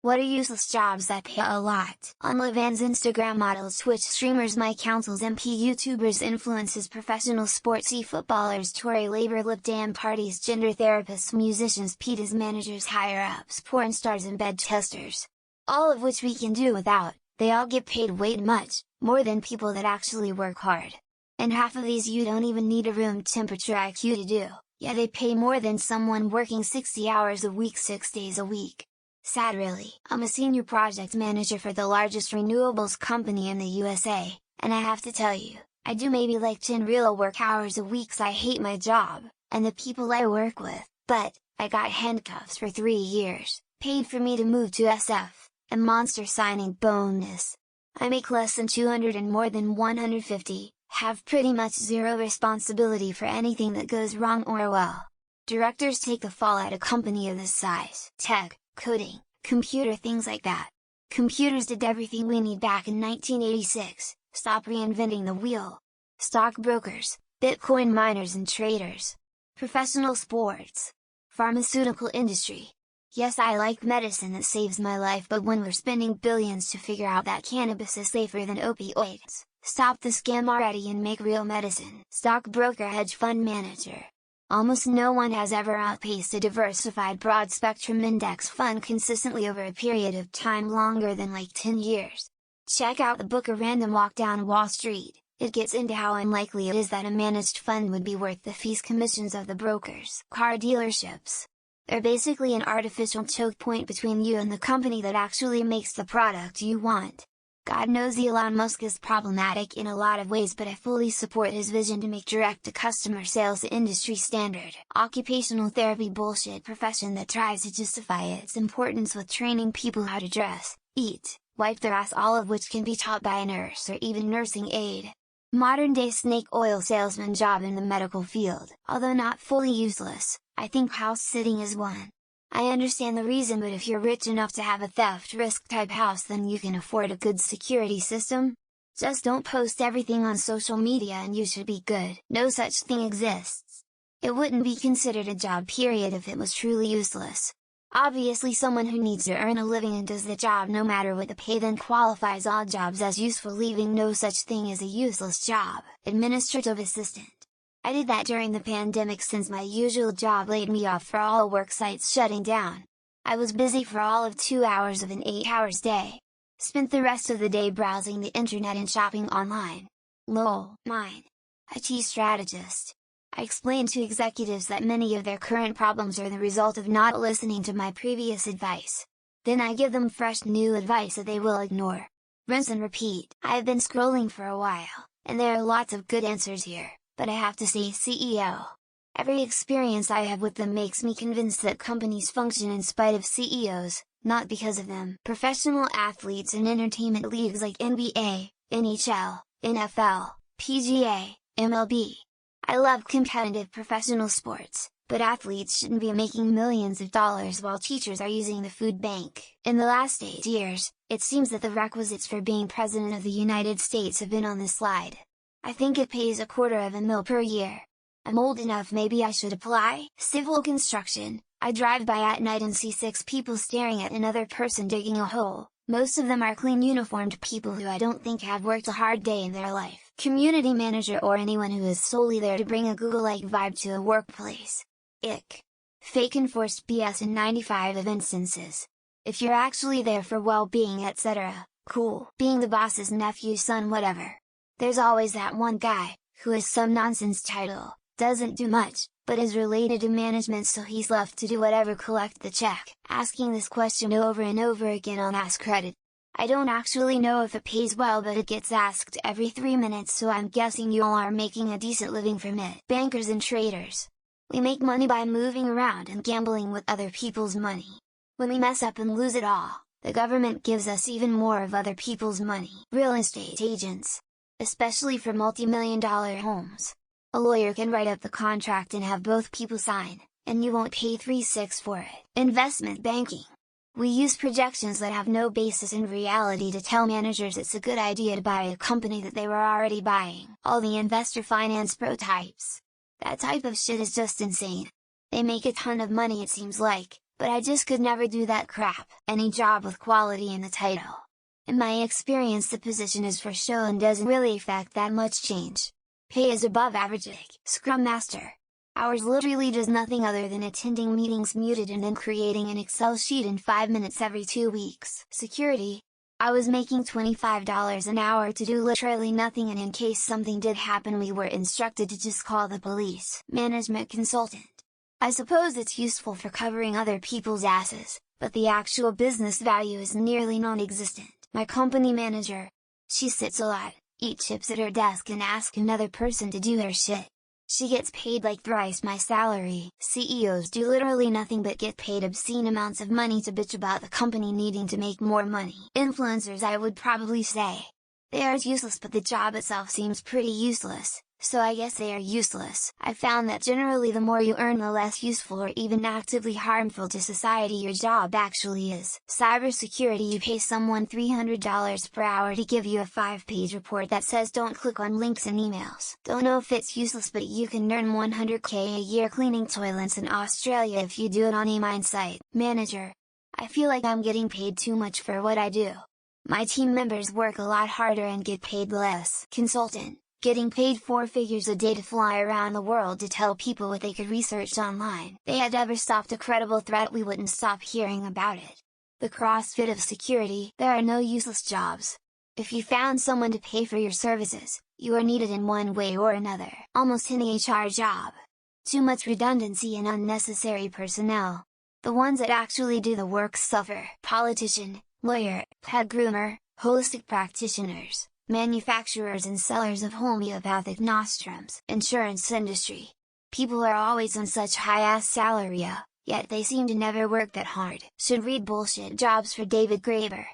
What are useless jobs that pay a lot? OnlyFans, Instagram models, Twitch streamers, my councils, MP YouTubers, influencers, professional sports, e-footballers, Tory labor, lip dam parties, gender therapists, musicians, PTAs, managers, higher-ups, porn stars and bed testers. All of which we can do without, they all get paid way too much, more than people that actually work hard. And half of these you don't even need a room temperature IQ to do, yet they pay more than someone working 60 hours a week 6 days a week. Sad really. I'm a senior project manager for the largest renewables company in the USA, and I have to tell you, I do maybe like 10 real work hours a week, so I hate my job, and the people I work with, but, I got handcuffs for 3 years, paid for me to move to SF, and monster signing bonus. I make less than 200 and more than 150, have pretty much zero responsibility for anything that goes wrong or well. Directors take the fall at a company of this size. Tech, coding, computer, things like that. Computers did everything we need back in 1986, stop reinventing the wheel. Stockbrokers, Bitcoin miners and traders. Professional sports. Pharmaceutical industry. Yes, I like medicine that saves my life, but when we're spending billions to figure out that cannabis is safer than opioids, stop the scam already and make real medicine. Stockbroker, hedge fund manager. Almost no one has ever outpaced a diversified broad-spectrum index fund consistently over a period of time longer than like 10 years. Check out the book A Random Walk Down Wall Street, it gets into how unlikely it is that a managed fund would be worth the fees commissions of the brokers. Car dealerships. They're basically an artificial choke point between you and the company that actually makes the product you want. God knows Elon Musk is problematic in a lot of ways, but I fully support his vision to make direct-to-customer sales the industry standard. Occupational therapy bullshit profession that tries to justify its importance with training people how to dress, eat, wipe their ass, all of which can be taught by a nurse or even nursing aide. Modern-day snake oil salesman job in the medical field. Although not fully useless, I think house sitting is one. I understand the reason, but if you're rich enough to have a theft risk type house, then you can afford a good security system. Just don't post everything on social media and you should be good. No such thing exists. It wouldn't be considered a job period if it was truly useless. Obviously someone who needs to earn a living and does the job no matter what the pay then qualifies all jobs as useful, leaving no such thing as a useless job. Administrative assistant. I did that during the pandemic since my usual job laid me off for all work sites shutting down. I was busy for all of 2 hours of an 8-hour day. Spent the rest of the day browsing the internet and shopping online. Lol, mine. IT strategist. I explained to executives that many of their current problems are the result of not listening to my previous advice. Then I give them fresh new advice that they will ignore. Rinse and repeat. I've been scrolling for a while, and there are lots of good answers here, but I have to say CEO. Every experience I have with them makes me convinced that companies function in spite of CEOs, not because of them. Professional athletes in entertainment leagues like NBA, NHL, NFL, PGA, MLB. I love competitive professional sports, but athletes shouldn't be making millions of dollars while teachers are using the food bank. In the last 8 years, it seems that the requisites for being President of the United States have been on the slide. I think it pays $250,000 per year. I'm old enough, maybe I should apply. Civil construction. I drive by at night and see 6 people staring at another person digging a hole. Most of them are clean uniformed people who I don't think have worked a hard day in their life. Community manager or anyone who is solely there to bring a Google-like vibe to a workplace. Ick. Fake enforced BS in 95 of instances. If you're actually there for well-being etc., cool. Being the boss's nephew, son, whatever. There's always that one guy, who has some nonsense title, doesn't do much, but is related to management, so he's left to do whatever, collect the check. Asking this question over and over again on AskCredit. I don't actually know if it pays well, but it gets asked every 3 minutes, so I'm guessing you all are making a decent living from it. Bankers and traders. We make money by moving around and gambling with other people's money. When we mess up and lose it all, the government gives us even more of other people's money. Real estate agents. Especially for multi-million-dollar homes. A lawyer can write up the contract and have both people sign, and you won't pay 3/6 for it. Investment banking. We use projections that have no basis in reality to tell managers it's a good idea to buy a company that they were already buying. All the investor finance pro types. That type of shit is just insane. They make a ton of money, it seems like, But I just could never do that crap. Any job with quality in the title. In my experience, the position is for show and doesn't really affect that much change. Pay is above average. Scrum Master. Hours literally does nothing other than attending meetings muted and then creating an Excel sheet in 5 minutes every 2 weeks. Security. I was making $25 an hour to do literally nothing, and in case something did happen we were instructed to just call the police. Management consultant. I suppose it's useful for covering other people's asses, but the actual business value is nearly non-existent. My company manager. She sits a lot, eats chips at her desk and asks another person to do her shit. She gets paid like thrice my salary. CEOs do literally nothing but get paid obscene amounts of money to bitch about the company needing to make more money. Influencers, I would probably say. They are useless, but the job itself seems pretty useless, so I guess they are useless. I found that generally the more you earn, the less useful or even actively harmful to society your job actually is. Cybersecurity. You pay someone $300 per hour to give you a 5-page report that says don't click on links in emails. Don't know if it's useless, but you can earn $100K a year cleaning toilets in Australia if you do it on a mine site. Manager. I feel like I'm getting paid too much for what I do. My team members work a lot harder and get paid less. Consultant. Getting paid 4 figures a day to fly around the world to tell people what they could research online. If they had ever stopped a credible threat, we wouldn't stop hearing about it. The CrossFit of security. There are no useless jobs. If you found someone to pay for your services, you are needed in one way or another. Almost any HR job. Too much redundancy and unnecessary personnel. The ones that actually do the work suffer. Politician, lawyer, pet groomer, holistic practitioners, manufacturers and sellers of homeopathic nostrums. Insurance industry. People are always on such high-ass salary, yet they seem to never work that hard. Should read Bullshit Jobs for David Graeber.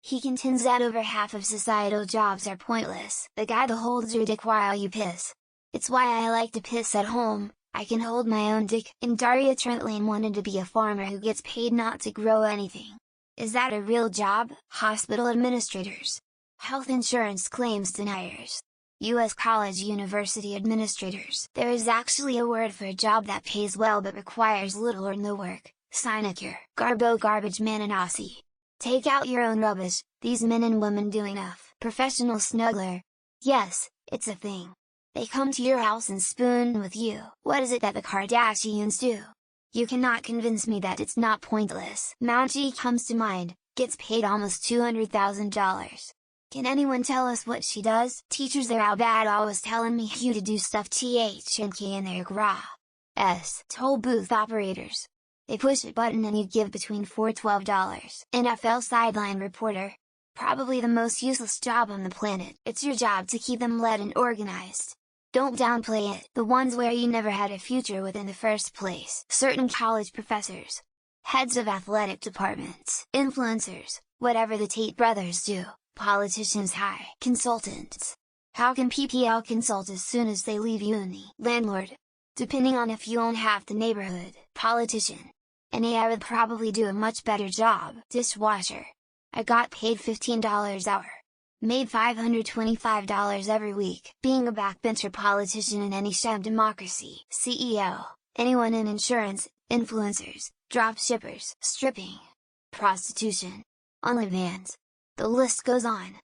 He contends that over half of societal jobs are pointless. The guy that holds your dick while you piss. It's why I like to piss at home. I can hold my own dick. And Daria Trent Lane wanted to be a farmer who gets paid not to grow anything. Is that a real job? Hospital administrators. Health insurance claims deniers. U.S. college university administrators. There is actually a word for a job that pays well but requires little or no work. Sinecure. Garbage man and Aussie. Take out your own rubbish. These men and women do enough. Professional snuggler. Yes, it's a thing. They come to your house and spoon with you. What is it that the Kardashians do? You cannot convince me that it's not pointless. Mountie comes to mind, gets paid almost $200,000. Can anyone tell us what she does? Teachers are out bad always telling me you to do stuff THNK in their gra. Toll booth operators. They push a button and you give between $4 to $12. NFL sideline reporter. Probably the most useless job on the planet. It's your job to keep them led and organized. Don't downplay it. The ones where you never had a future with in the first place. Certain college professors. Heads of athletic departments. Influencers, whatever the Tate brothers do. Politicians. High consultants. How can PPL consult as soon as they leave uni? Landlord. Depending on if you own half the neighborhood. Politician. I would probably do a much better job. Dishwasher. I got paid $15 hour. Made $525 every week. Being a backbencher politician in any sham democracy. CEO. Anyone in insurance, influencers, drop shippers, stripping. Prostitution. OnlyFans. The list goes on.